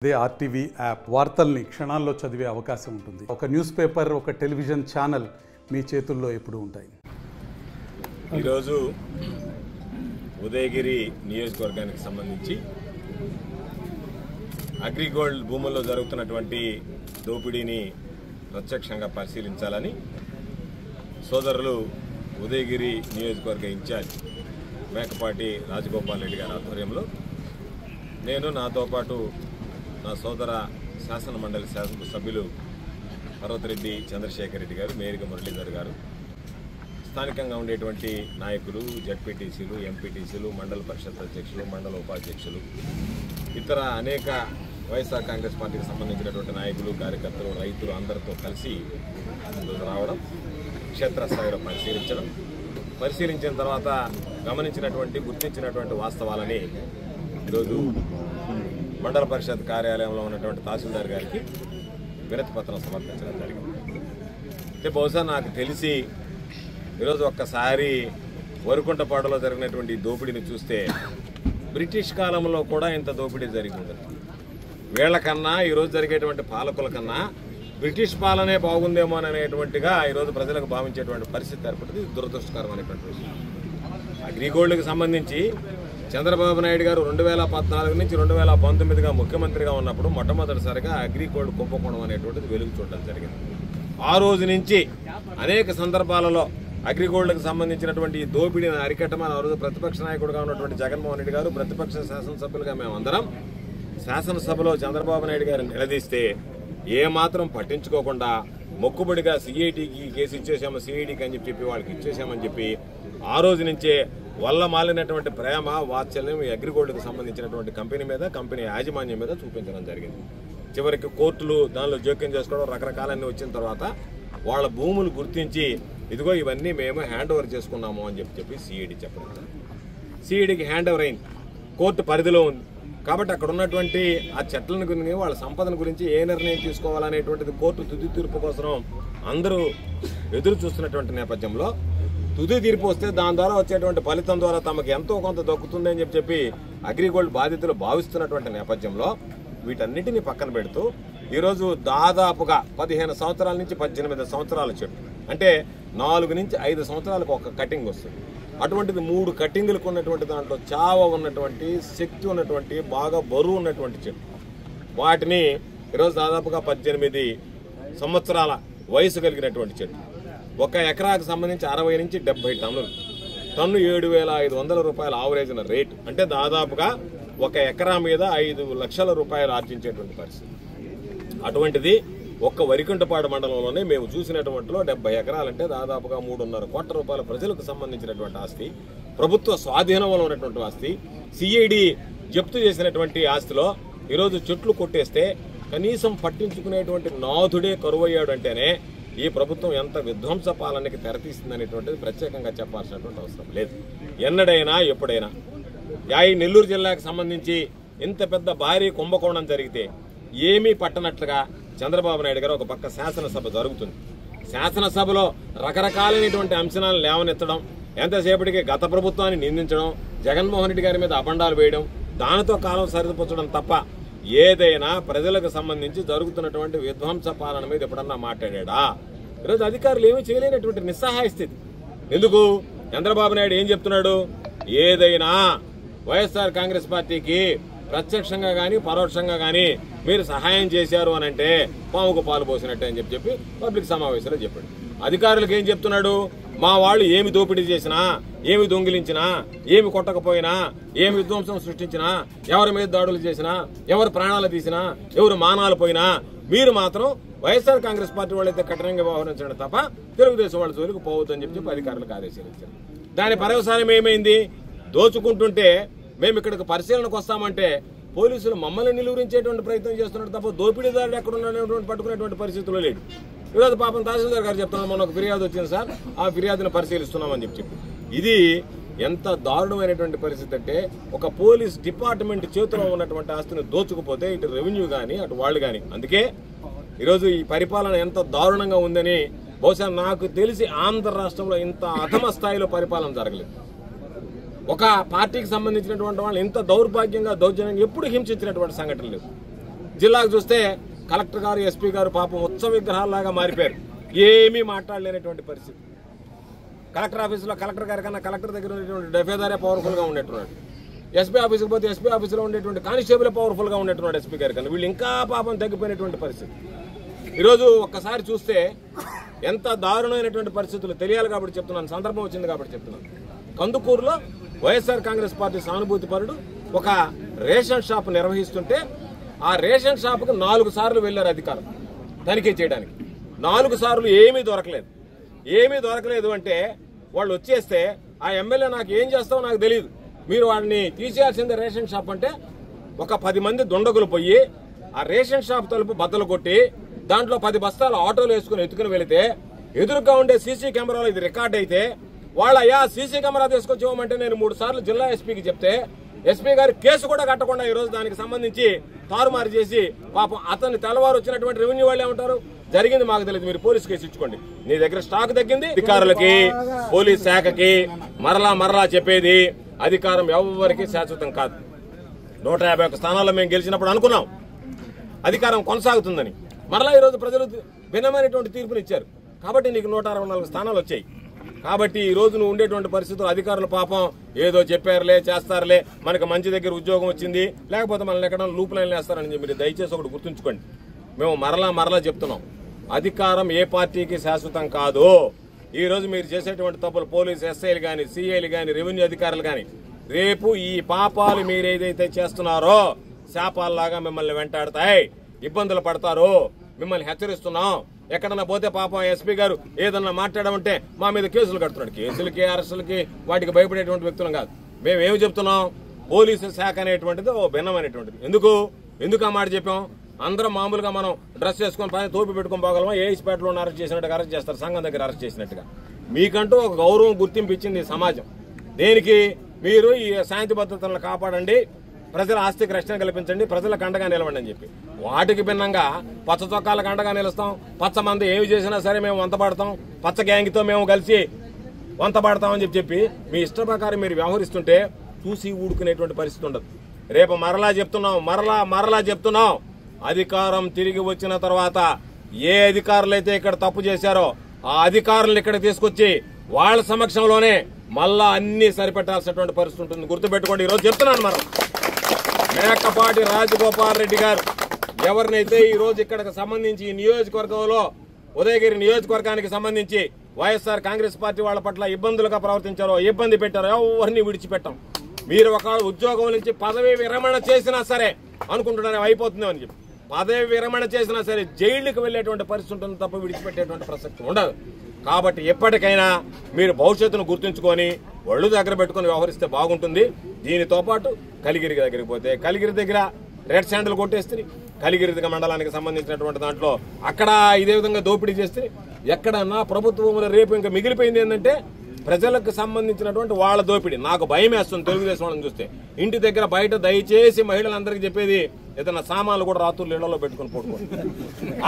అదే RTV app వార్తల్ని క్షణాల్లో చదివే అవకాశం ఉంటుంది. ఒక న్యూస్ పేపర్, ఒక టెలివిజన్ ఛానల్ మీ చేతుల్లో ఎప్పుడూ ఉంటాయి. ఈరోజు ఉదయగిరి నియోజకవర్గానికి సంబంధించి అగ్రిగోల్డ్ భూముల్లో జరుగుతున్నటువంటి దోపిడీని ప్రత్యక్షంగా పరిశీలించాలని సోదరులు ఉదయగిరి నియోజకవర్గ ఇన్ఛార్జ్ మేకపాటి రాజగోపాల్ రెడ్డి గారి ఆధ్వర్యంలో నేను, నాతో పాటు నా సోదర శాసన మండలి సభ్యులు పర్వతరెడ్డి చంద్రశేఖర్ రెడ్డి గారు, మేరిక మురళీధర్ గారు, స్థానికంగా ఉండేటువంటి నాయకులు, జడ్పీటీసీలు, ఎంపీటీసీలు, మండల పరిషత్ అధ్యక్షులు, మండల ఉపాధ్యక్షులు, ఇతర అనేక వైఎస్ఆర్ కాంగ్రెస్ పార్టీకి సంబంధించినటువంటి నాయకులు, కార్యకర్తలు, రైతులు అందరితో కలిసి రావడం, క్షేత్రస్థాయిలో పరిశీలించిన తర్వాత గుర్తించినటువంటి వాస్తవాలని ఈరోజు మండల పరిషత్ కార్యాలయంలో ఉన్నటువంటి తహసీల్దార్ గారికి వినతి పత్రం సమర్పించడం జరిగింది. అంటే బహుశా నాకు తెలిసి ఈరోజు ఒక్కసారి వరికుంటపాడులో జరిగినటువంటి దోపిడీని చూస్తే బ్రిటిష్ కాలంలో కూడా ఇంత దోపిడీ జరిగింది. వీళ్లకన్నా ఈరోజు జరిగేటువంటి పాలకుల కన్నా బ్రిటిష్ పాలనే బాగుందేమో అనేటువంటిగా ఈరోజు ప్రజలకు భావించేటువంటి పరిస్థితి ఏర్పడింది. దురదృష్టకరమైనటువంటి విషయం. అగ్రిగోల్డ్కి సంబంధించి చంద్రబాబు నాయుడు గారు 2014 నుంచి 2019గా ముఖ్యమంత్రిగా ఉన్నప్పుడు మొట్టమొదటిసారిగా అగ్రిగోల్డ్ కుంభకోణం అనేటువంటిది వెలుగు చూడడం జరిగింది. ఆ రోజు నుంచి అనేక సందర్భాలలో అగ్రిగోల్డ్కి సంబంధించినటువంటి ఈ దోపిడీని అరికట్టమని ఆ రోజు ప్రతిపక్ష నాయకుడిగా ఉన్నటువంటి జగన్మోహన్ రెడ్డి గారు, ప్రతిపక్ష శాసనసభ్యులుగా మేమందరం శాసనసభలో చంద్రబాబు నాయుడు గారిని నిలదీస్తే ఏమాత్రం పట్టించుకోకుండా మొక్కుబడిగా సిఐడికి కేసు ఇచ్చేసాము, సిఐడికి అని చెప్పి వాళ్ళకి ఇచ్చేసామని చెప్పి ఆ రోజు నుంచే వల్ల మాలినటువంటి ప్రేమ, వాత్సల్యం ఈ అగ్రిగోల్డ్కి సంబంధించినటువంటి కంపెనీ మీద, కంపెనీ యాజమాన్యం మీద చూపించడం జరిగింది. చివరికి కోర్టులు దానిలో జోక్యం చేసుకోవడం, రకరకాలన్నీ వచ్చిన తర్వాత వాళ్ళ భూములు గుర్తించి ఇదిగో ఇవన్నీ మేము హ్యాండ్ ఓవర్ చేసుకున్నాము అని చెప్పి సిఐడి చెప్పడం. సిఐడికి హ్యాండ్ ఓవర్ అయింది, కోర్టు పరిధిలో ఉంది కాబట్టి అక్కడ ఉన్నటువంటి ఆ చెట్లను గురించి, వాళ్ళ సంపదన గురించి ఏ నిర్ణయం తీసుకోవాలనేటువంటిది కోర్టు తుది తీర్పు కోసం అందరూ ఎదురు చూస్తున్నటువంటి నేపథ్యంలో తుది తీర్పు వస్తే దాని ద్వారా వచ్చేటువంటి ఫలితం ద్వారా తమకు ఎంతో కొంత దక్కుతుంది అని చెప్పి అగ్రిగోల్డ్ బాధితులు భావిస్తున్నటువంటి నేపథ్యంలో వీటన్నిటిని పక్కన పెడుతూ ఈరోజు దాదాపుగా 15 సంవత్సరాల నుంచి 18 సంవత్సరాల చెట్టు, అంటే 4 నుంచి 5 సంవత్సరాలకు ఒక కటింగ్ వస్తుంది. అటువంటిది 3 కటింగులకు ఉన్నటువంటి దాంట్లో చావ ఉన్నటువంటి, శక్తి ఉన్నటువంటి, బాగా బరువు ఉన్నటువంటి చెట్టు, వాటిని ఈరోజు దాదాపుగా 18 సంవత్సరాల వయసు కలిగినటువంటి చెట్టు, ఒక ఎకరాకు సంబంధించి 60 నుంచి 70 టన్నులు, టన్ను 7,500 రూపాయల ఆవరేజ్న రేటు, అంటే దాదాపుగా ఒక ఎకరా మీద 5 లక్షల రూపాయలు ఆర్జించేటువంటి పరిస్థితి. అటువంటిది ఒక్క వరికుంటపాడు మండలంలోనే మేము చూసినటువంటిలో 70 ఎకరాలంటే దాదాపుగా 3.5 కోట్ల రూపాయల ప్రజలకు సంబంధించినటువంటి ఆస్తి, ప్రభుత్వ స్వాధీనంలో ఉన్నటువంటి ఆస్తి, సిఐడి జప్తు చేసినటువంటి ఆస్తిలో ఈరోజు చెట్లు కొట్టేస్తే కనీసం పట్టించుకునేటువంటి నాథుడే కరువయ్యాడు అంటేనే ఈ ప్రభుత్వం ఎంత విధ్వంస పాలనకి తెరతీస్తుందనేటువంటిది ప్రత్యేకంగా చెప్పాల్సినటువంటి అవసరం లేదు. ఎన్నడైనా ఎప్పుడైనా ఈ నెల్లూరు జిల్లాకు సంబంధించి ఇంత పెద్ద భారీ కుంభకోణం జరిగితే ఏమీ పట్టనట్లుగా చంద్రబాబు నాయుడు గారు ఒక పక్క శాసనసభ జరుగుతుంది, శాసనసభలో రకరకాలైనటువంటి అంశాలను లేవనెత్తడం, ఎంతసేపటికి గత ప్రభుత్వాన్ని నిందించడం, జగన్మోహన్ రెడ్డి గారి మీద అబండాలు వేయడం, దానితో కాలం సరిదిపుచ్చడం తప్ప ఏదైనా ప్రజలకు సంబంధించి జరుగుతున్నటువంటి విధ్వంస పాలన మీద ఎప్పుడన్నా మాట్లాడా? ఈరోజు అధికారులు ఏమీ చేయలేనటువంటి నిస్సహాయ స్థితి. ఎందుకు? చంద్రబాబు నాయుడు ఏం చెప్తున్నాడు? ఏదైనా వైఎస్ఆర్ కాంగ్రెస్ పార్టీకి ప్రత్యక్షంగా గానీ పరోక్షంగా గానీ మీరు సహాయం చేశారు అని అంటే పాముకు పాలు పోసినట్టే అని చెప్పి పబ్లిక్ సమావేశంలో చెప్పాడు. అధికారులకు ఏం చెప్తున్నాడు? మా వాళ్ళు ఏమి దోపిడీ చేసినా, ఏమి దొంగిలించినా, ఏమి కొట్టకపోయినా, ఏమి విధ్వంసం సృష్టించినా, ఎవరి మీద దాడులు చేసినా, ఎవరు ప్రాణాలు తీసినా, ఎవరు మానాలు పోయినా మీరు మాత్రం వైఎస్ఆర్ కాంగ్రెస్ పార్టీ వాళ్ళైతే కఠినంగా వ్యవహరించడం తప్ప తెలుగుదేశం వాళ్ళ జోలికి పోవద్దు అని చెప్పి అధికారులకు ఆదేశాలు ఇచ్చారు. దాని పర్యవసానం ఏమైంది? దోచుకుంటుంటే మేము ఇక్కడికి పరిశీలనకు వస్తామంటే పోలీసులు మమ్మల్ని నిలువరించేటువంటి ప్రయత్నం చేస్తున్నారు తప్ప దోపిడీదారుడు ఎక్కడ ఉన్నటువంటి పట్టుకునేటువంటి పరిస్థితుల్లో లేడు. ఈరోజు పాపం తహసీల్దార్ గారు చెప్తున్నారు, మొన్న ఒక ఫిర్యాదు వచ్చింది సార్, ఆ ఫిర్యాదును పరిశీలిస్తున్నామని చెప్పి. ఇది ఎంత దారుణమైనటువంటి పరిస్థితి అంటే ఒక పోలీస్ డిపార్ట్మెంట్ చేతిలో ఉన్నటువంటి ఆస్తిని దోచుకుపోతే ఇటు రెవెన్యూ కానీ అటు వాళ్ళు కానీ. అందుకే ఈరోజు ఈ పరిపాలన ఎంత దారుణంగా ఉందని బహుశా నాకు తెలిసి ఆంధ్ర రాష్ట్రంలో ఇంత అధమ స్థాయిలో పరిపాలన జరగలేదు. ఒక పార్టీకి సంబంధించినటువంటి వాళ్ళు ఇంత దౌర్భాగ్యంగా దౌర్జన్యంగా ఎప్పుడు హింసించినటువంటి సంఘటనలు లేవు. జిల్లాకు చూస్తే కలెక్టర్ గారు, ఎస్పీ గారు పాపం ఉత్సవ విగ్రహాల్లాగా మారిపోయారు. ఏమీ మాట్లాడలేనటువంటి పరిస్థితి. కలెక్టర్ ఆఫీసులో కలెక్టర్ గారి కన్నా కలెక్టర్ దగ్గర ఉండేటువంటి డెఫేదారే పవర్ఫుల్ గా ఉండేట్టున్నాడు. ఎస్పీ ఆఫీసుకు పోతే ఎస్పీ ఆఫీసులో ఉండేటువంటి కానిస్టేబుల్ పవర్ఫుల్ గా ఉండేట్టున్నాడు ఎస్పీ గారి కన్నా. వీళ్ళు ఇంకా పాపం తగ్గిపోయినటువంటి పరిస్థితి. ఈరోజు ఒక్కసారి చూస్తే ఎంత దారుణమైనటువంటి పరిస్థితులు తెలియాలి కాబట్టి చెప్తున్నాను, సందర్భం వచ్చింది కాబట్టి చెప్తున్నాను. కందుకూరులో వైఎస్ఆర్ కాంగ్రెస్ పార్టీ సానుభూతి పరుడు ఒక రేషన్ షాప్ నిర్వహిస్తుంటే ఆ రేషన్ షాప్కు 4 సార్లు వెళ్లారు అధికారులు తనిఖీ చేయడానికి. 4 సార్లు ఏమీ దొరకలేదు. ఏమీ దొరకలేదు అంటే వాళ్ళు వచ్చేస్తే ఆ ఎమ్మెల్యే నాకు ఏం చేస్తావో నాకు తెలియదు, మీరు వాడిని తీసేయాల్సిందే రేషన్ షాప్ అంటే ఒక 10 మంది దుండగులు పోయి ఆ రేషన్ షాప్ తలుపు బద్దలు కొట్టి దాంట్లో 10 బస్తాలు ఆటోలు వేసుకుని ఎత్తుకుని వెళితే ఎదురుగా ఉండే సీసీ కెమెరాలో ఇది రికార్డ్ అయితే వాళ్ళయ్యా సీసీ కెమెరా తీసుకొచ్చి ఇవ్వమంటే నేను 3 సార్లు జిల్లా ఎస్పీకి చెప్తే ఎస్పీ గారు కేసు కూడా కట్టకుండా ఈ రోజు దానికి సంబంధించి తారుమారు చేసి పాపం అతన్ని తెల్లవారు వచ్చినటువంటి రెవెన్యూ వాళ్ళు ఏమంటారు, జరిగింది మాకు తెలియదు, మీరు పోలీసు కేసు ఇచ్చుకోండి, నీ దగ్గర స్టాక్ తగ్గింది. అధికారులకి పోలీస్ శాఖకి మరలా చెప్పేది అధికారం ఎవరికి శాశ్వతం కాదు. 151 స్థానాల్లో మేము గెలిచినప్పుడు అనుకున్నాం అధికారం కొనసాగుతుందని. మరలా ఈరోజు ప్రజలు భిన్నమైనటువంటి తీర్పునిచ్చారు కాబట్టి నీకు 164 స్థానాలు వచ్చాయి. కాబట్టి ఈ రోజు నువ్వు ఉండేటువంటి పరిస్థితులు అధికారులు పాపం ఏదో చెప్పారులే చేస్తారులే, మనకు మంచి దగ్గర ఉద్యోగం వచ్చింది, లేకపోతే మనల్ని ఎక్కడ లూప్ లైన్లు వేస్తారని చెప్పి దయచేసి ఒకటి గుర్తుంచుకోండి. మేము మరలా చెప్తున్నాం, అధికారం ఏ పార్టీకి శాశ్వతం కాదు. ఈ రోజు మీరు చేసేటువంటి తప్పులు పోలీసు ఎస్ఐలు గాని, సిఐలు గాని, రెవెన్యూ అధికారులు గాని రేపు ఈ పాపాలు మీరు ఏదైతే చేస్తున్నారో శాపాల్లాగా మిమ్మల్ని వెంటాడతాయి, ఇబ్బందులు పడతారు. మిమ్మల్ని హెచ్చరిస్తున్నాం. ఎక్కడన్నా పోతే పాపం ఎస్పీ గారు ఏదన్నా మాట్లాడమంటే మా మీద కేసులు కడుతున్నాడు. కేసులకి అరెస్టులకి వాటికి భయపడేటువంటి వ్యక్తులం కాదు. మేమేమి చెప్తున్నాం, పోలీసు శాఖ అనేటువంటిది ఓ భిన్నమైనటువంటిది. ఎందుకు ఆ మాట చెప్పాం? అందరం మామూలుగా మనం డ్రెస్ చేసుకుని పైన తోపి పెట్టుకుని పోగలమా? ఏఈస్పేటలో అరెస్ట్ చేసినట్టుగా అరెస్ట్ చేస్తారు, సంఘం దగ్గర అరెస్ట్ చేసినట్టుగా. మీకంటూ ఒక గౌరవం గుర్తింపు ఇచ్చింది సమాజం. దేనికి? మీరు ఈ శాంతి భద్రతలను కాపాడండి, ప్రజల ఆస్తికి రక్షణ కల్పించండి, ప్రజలకు అండగా నిలవండి అని చెప్పి. వాటికి భిన్నంగా పచ్చ చొక్కాలకు అండగా నిలుస్తాం, పచ్చ మంది ఏమి చేసినా సరే మేము వంతపడతాం, పచ్చ గ్యాంగ్తో మేము కలిసి వంతపడతామని చెప్పి మీ ఇష్ట ప్రకారం మీరు వ్యవహరిస్తుంటే చూసి ఊడుకునేటువంటి పరిస్థితి ఉండదు. రేపు మరలా చెప్తున్నాం, అధికారం తిరిగి వచ్చిన తర్వాత ఏ అధికారులైతే ఇక్కడ తప్పు చేశారో ఆ అధికారులను ఇక్కడ తీసుకొచ్చి వాళ్ళ సమక్షంలోనే మళ్ళా అన్ని సరిపెట్టాల్సినటువంటి పరిస్థితి ఉంటుంది. గుర్తుపెట్టుకోండి. ఈరోజు చెప్తున్నాను, మనం మేకపాటి రాజగోపాల్ రెడ్డి గారు ఎవరినైతే ఈ రోజు ఇక్కడికి సంబంధించి ఈ నియోజకవర్గంలో ఉదయగిరి నియోజకవర్గానికి సంబంధించి వైఎస్ఆర్ కాంగ్రెస్ పార్టీ వాళ్ళ పట్ల ఇబ్బందులుగా ప్రవర్తించారో, ఇబ్బంది పెట్టారో ఎవరిని విడిచిపెట్టాం. మీరు ఒక ఉద్యోగం నుంచి పదవి విరమణ చేసినా సరే అనుకుంటున్నారు అయిపోతుంది అని చెప్పి, పదవి విరమణ చేసినా సరే జైలుకి వెళ్లేటువంటి పరిస్థితి ఉంటుంది తప్ప విడిచిపెట్టేటువంటి ప్రసక్తి ఉండదు. కాబట్టి ఎప్పటికైనా మీరు భవిష్యత్తును గుర్తుంచుకొని ఒళ్ళు దగ్గర పెట్టుకుని వ్యవహరిస్తే బాగుంటుంది. దీనితో పాటు కలిగిరి దగ్గరికి పోతే కలిగిరి దగ్గర రెడ్ శాండల్ కొట్టేస్తే, కలిగిరి మండలానికి సంబంధించినటువంటి దాంట్లో అక్కడ ఇదే విధంగా దోపిడీ చేస్తే, ఎక్కడన్నా ప్రభుత్వంలో రేపు ఇంకా మిగిలిపోయింది ఏంటంటే ప్రజలకు సంబంధించినటువంటి వాళ్ళ దోపిడీ. నాకు భయం వేస్తుంది తెలుగుదేశం వాళ్ళని చూస్తే. ఇంటి దగ్గర బయట దయచేసి మహిళలందరికీ చెప్పేది, ఏదైనా సామాన్లు కూడా రాత్రులు ఇళ్లలో పెట్టుకుని పడుకోండి.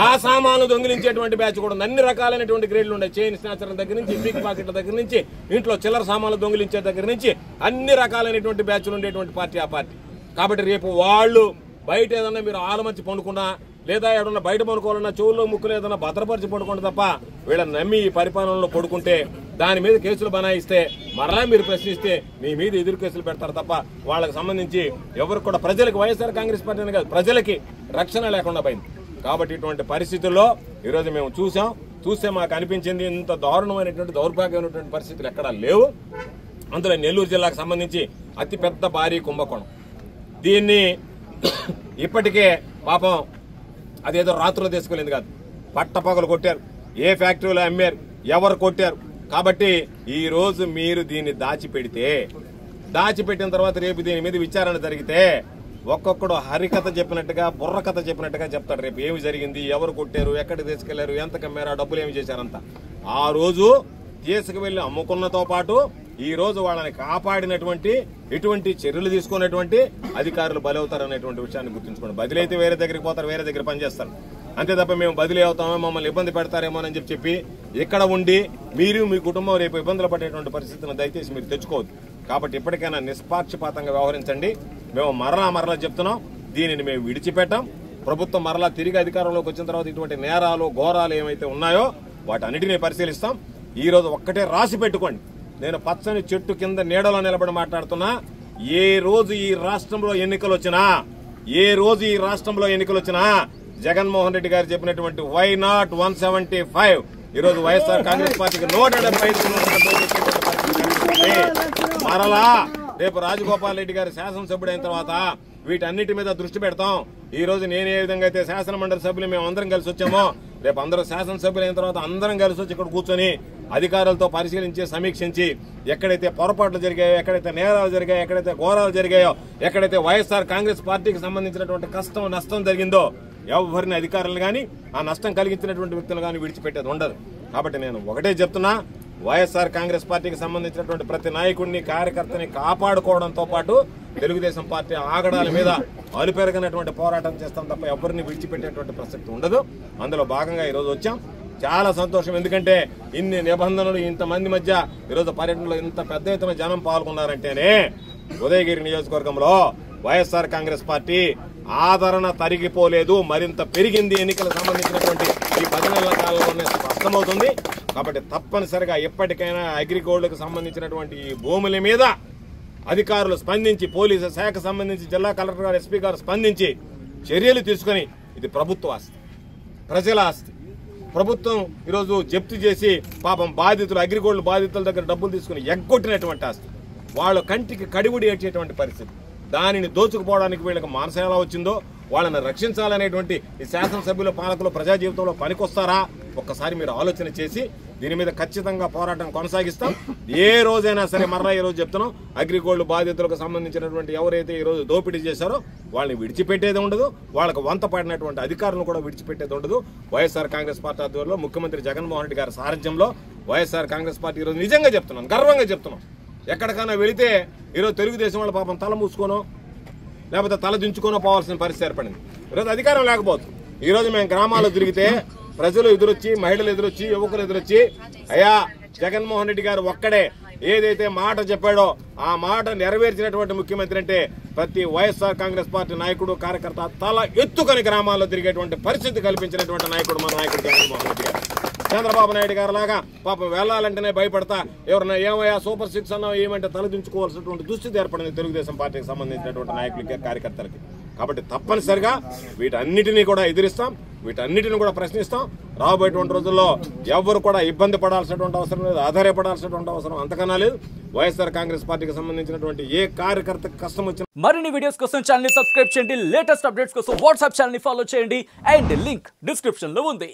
ఆ సామాన్లు దొంగిలించేటువంటి బ్యాచ్ కూడా ఉంది. అన్ని రకాలైనటువంటి గ్రేడ్లు ఉన్నాయి. చైన్ స్నాచర్ దగ్గర నుంచి, పిక్ పాకెట్ల దగ్గర నుంచి, ఇంట్లో చిల్లర సామాన్లు దొంగిలించే దగ్గర నుంచి అన్ని రకాలైనటువంటి బ్యాచ్లు ఉండేటువంటి పార్టీ ఆ పార్టీ. కాబట్టి రేపు వాళ్ళు బయట ఏదన్నా మీరు ఆలమంచి పండుకున్నా, లేదా ఏదన్నా బయట పడుకోవాలన్నా చెవుల్లో ముక్కులు ఏదన్నా భద్రపరిచి పడుకోండి తప్ప వీళ్ళని నమ్మి ఈ పరిపాలనలో పడుకుంటే దాని మీద కేసులు బనాయిస్తే మరలా మీరు ప్రశ్నిస్తే మీ మీద ఎదురు కేసులు పెడతారు తప్ప వాళ్ళకి సంబంధించి ఎవరికి కూడా ప్రజలకు, వైఎస్ఆర్ కాంగ్రెస్ పార్టీని కాదు ప్రజలకి రక్షణ లేకుండా పోయింది. కాబట్టి ఇటువంటి పరిస్థితుల్లో ఈరోజు మేము చూస్తే మాకు అనిపించింది ఇంత దారుణమైనటువంటి దౌర్భాగ్యమైనటువంటి పరిస్థితులు ఎక్కడా లేవు. అందులో నెల్లూరు జిల్లాకు సంబంధించి అతిపెద్ద భారీ కుంభకోణం. దీన్ని ఇప్పటికే పాపం అదేదో రాత్రులు తీసుకెళ్ళింది కాదు, పట్టపగలు కొట్టారు, ఏ ఫ్యాక్టరీలో అమ్మారు, ఎవరు కొట్టారు. కాబట్టి ఈ రోజు మీరు దీన్ని దాచిపెట్టిన తర్వాత రేపు దీని మీద విచారణ జరిగితే ఒక్కొక్కడు హరికథ చెప్పినట్టుగా, బుర్రకథ చెప్పినట్టుగా చెప్తాడు. రేపు ఏమి జరిగింది, ఎవరు కొట్టారు, ఎక్కడికి తీసుకెళ్లారు, ఎంత కమ్మారు, డబ్బులు ఏమి చేశారంతా. ఆ రోజు తీసుకువెళ్లి అమ్ముకున్నతో పాటు ఈ రోజు వాళ్ళని కాపాడినటువంటి, ఎటువంటి చర్యలు తీసుకున్నటువంటి అధికారులు బలవుతారనేటువంటి విషయాన్ని గుర్తుంచుకోండి. బదిలీ అయితే వేరే దగ్గరికి పోతారు, వేరే దగ్గర పనిచేస్తారు. అంతే తప్ప మేము బదిలీ అవుతామో, మమ్మల్ని ఇబ్బంది పెడతారేమోనని చెప్పి ఇక్కడ ఉండి మీరు మీ కుటుంబం రేపు ఇబ్బందులు పడేటువంటి పరిస్థితిని దయచేసి మీరు తెచ్చుకోవద్దు. కాబట్టి ఇప్పటికైనా నిష్పాక్షపాతంగా వ్యవహరించండి. మేము మరలా చెప్తున్నాం, దీనిని మేము విడిచిపెట్టాం. ప్రభుత్వం మరలా తిరిగి అధికారంలోకి వచ్చిన తర్వాత ఇటువంటి నేరాలు ఘోరాలు ఏమైతే ఉన్నాయో వాటన్నిటినీ పరిశీలిస్తాం. ఈ రోజు ఒక్కటే రాసి పెట్టుకోండి, నేను పచ్చని చెట్టు కింద నీడలో నిలబడి మాట్లాడుతున్నా. ఏ రోజు ఈ రాష్ట్రంలో ఎన్నికలు వచ్చినా జగన్మోహన్ రెడ్డి గారు చెప్పినటువంటి వై నాట్ 175 ఈ రోజు వైఎస్ఆర్ కాంగ్రెస్ పార్టీకి 175 మరలా రేపు రాజగోపాల్ రెడ్డి గారు శాసనసభ్యుడైన తర్వాత వీటన్నిటి మీద దృష్టి పెడతాం. ఈ రోజు నేను ఏ విధంగా అయితే శాసన మండలి సభ్యులు మేము అందరం కలిసి వచ్చామో రేపు అందరూ శాసనసభ్యులైన తర్వాత అందరం కలిసి వచ్చి ఇక్కడ కూర్చొని అధికారులతో పరిశీలించి సమీక్షించి ఎక్కడైతే పొరపాట్లు జరిగాయో, ఎక్కడైతే నేరాలు జరిగాయో, ఎక్కడైతే ఘోరాలు జరిగాయో, ఎక్కడైతే వైఎస్ఆర్ కాంగ్రెస్ పార్టీకి సంబంధించినటువంటి కష్టం నష్టం జరిగిందో ఎవరిని అధికారులు గాని ఆ నష్టం కలిగించినటువంటి వ్యక్తులు గాని విడిచిపెట్టేది ఉండదు. కాబట్టి నేను ఒకటే చెప్తున్నా, వైఎస్ఆర్ కాంగ్రెస్ పార్టీకి సంబంధించినటువంటి ప్రతి నాయకుడిని కార్యకర్తని కాపాడుకోవడంతో పాటు తెలుగుదేశం పార్టీ ఆగడాల మీద అలుపెరగనటువంటి పోరాటం చేస్తాం తప్ప ఎవరిని విడిచిపెట్టేటువంటి ప్రసక్తి ఉండదు. అందులో భాగంగా ఈరోజు వచ్చాం. చాలా సంతోషం, ఎందుకంటే ఇన్ని నిబంధనలు ఇంతమంది మధ్య ఈరోజు పర్యటనలో ఇంత పెద్ద ఎత్తున జనం పాల్గొన్నారంటేనే ఉదయగిరి నియోజకవర్గంలో వైఎస్ఆర్ కాంగ్రెస్ పార్టీ ఆదరణ తరిగిపోలేదు, మరింత పెరిగింది. ఎన్నికలకు సంబంధించినటువంటి ఈ 10 నెలల కాలంలోనే స్పష్టమవుతుంది. కాబట్టి తప్పనిసరిగా ఎప్పటికైనా అగ్రిగోల్డ్కు సంబంధించినటువంటి ఈ భూముల మీద అధికారులు స్పందించి, పోలీసు శాఖ సంబంధించి జిల్లా కలెక్టర్ గారు, ఎస్పీ గారు స్పందించి చర్యలు తీసుకుని, ఇది ప్రభుత్వ ఆస్తి, ప్రజల ఆస్తి. ప్రభుత్వం ఈరోజు జప్తు చేసి పాపం బాధితులు, అగ్రిగోల్డ్ బాధితుల దగ్గర డబ్బులు తీసుకుని ఎగ్గొట్టినటువంటి ఆస్తి, వాళ్ళ కంటికి కడిగుడి ఏడ్చేటువంటి పరిస్థితి. దానిని దోచుకుపోవడానికి వీళ్ళకి మనసు ఎలా వచ్చిందో, వాళ్ళని రక్షించాలనేటువంటి ఈ శాసనసభ్యుల పాలకులు ప్రజా జీవితంలో పనికొస్తారా? ఒక్కసారి మీరు ఆలోచన చేసి దీని మీద ఖచ్చితంగా పోరాటం కొనసాగిస్తాం. ఏ రోజైనా సరే, మరలా ఈ రోజు చెప్తున్నాం, అగ్రిగోల్డ్ బాధితులకు సంబంధించినటువంటి ఎవరైతే ఈ రోజు దోపిడీ చేశారో వాళ్ళని విడిచిపెట్టేది ఉండదు, వాళ్ళకు వంత పడినటువంటి అధికారులను కూడా విడిచిపెట్టేది ఉండదు. వైఎస్ఆర్ కాంగ్రెస్ పార్టీ ఆధ్వర్యంలో ముఖ్యమంత్రి జగన్మోహన్ రెడ్డి గారి సారథ్యంలో వైఎస్ఆర్ కాంగ్రెస్ పార్టీ ఈరోజు నిజంగా చెప్తున్నాను, గర్వంగా చెప్తున్నాం, ఎక్కడికైనా వెళితే ఈరోజు తెలుగుదేశం వాళ్ళ పాపం తల మూసుకోనో లేకపోతే తల దించుకోనో పోవాల్సిన పరిస్థితి ఏర్పడింది. ఈరోజు అధికారం లేకపోతే ఈరోజు మేము గ్రామాల్లో తిరిగితే ప్రజలు ఎదురొచ్చి, మహిళలు ఎదురొచ్చి, యువకులు ఎదురొచ్చి, అయ్యా జగన్మోహన్ రెడ్డి గారు ఒక్కడే ఏదైతే మాట చెప్పాడో ఆ మాట నెరవేర్చినటువంటి ముఖ్యమంత్రి అంటే ప్రతి వైఎస్ఆర్ కాంగ్రెస్ పార్టీ నాయకుడు, కార్యకర్త తల ఎత్తుకొని గ్రామాల్లో తిరిగేటువంటి పరిస్థితి కల్పించినటువంటి నాయకుడు మన నాయకుడు జగన్మోహన్ రెడ్డి గారు. చంద్రబాబు నాయుడు గారు లాగా పాపం వెళ్లాలంటేనే భయపడతా, ఎవరన్నా ఏమయ్యా సూపర్ 6 అన్నా ఏమంటే తలదించుకోవాల్సినటువంటి దుస్థితి ఏర్పడింది తెలుగుదేశం పార్టీకి సంబంధించినటువంటి నాయకులకి, కార్యకర్తలకి. కాబట్టి తప్పనిసరిగా వీటన్నిటినీ కూడా ఎదిరిస్తాం, వీటన్నిటిని కూడా ప్రశ్నిస్తాం. రాబోయేటువంటి రోజుల్లో ఎవరు కూడా ఇబ్బంది పడాల్సినటువంటి అవసరం లేదు, ఆధారపడాల్సినటువంటి అవసరం అంతకన్నా లేదు. వైఎస్ఆర్ కాంగ్రెస్ పార్టీకి సంబంధించినటువంటి ఏ కార్యకర్తకు కష్టం వచ్చినా మరిన్ని వీడియోస్ కోసం ఛానల్ ని సబ్స్క్రైబ్ చేయండి, లేటెస్ట్ అప్డేట్స్ కోసం వాట్సాప్ ఛానల్ ని ఫాలో చేయండి, అండ్ లింక్ డిస్క్రిప్షన్ లో ఉంది.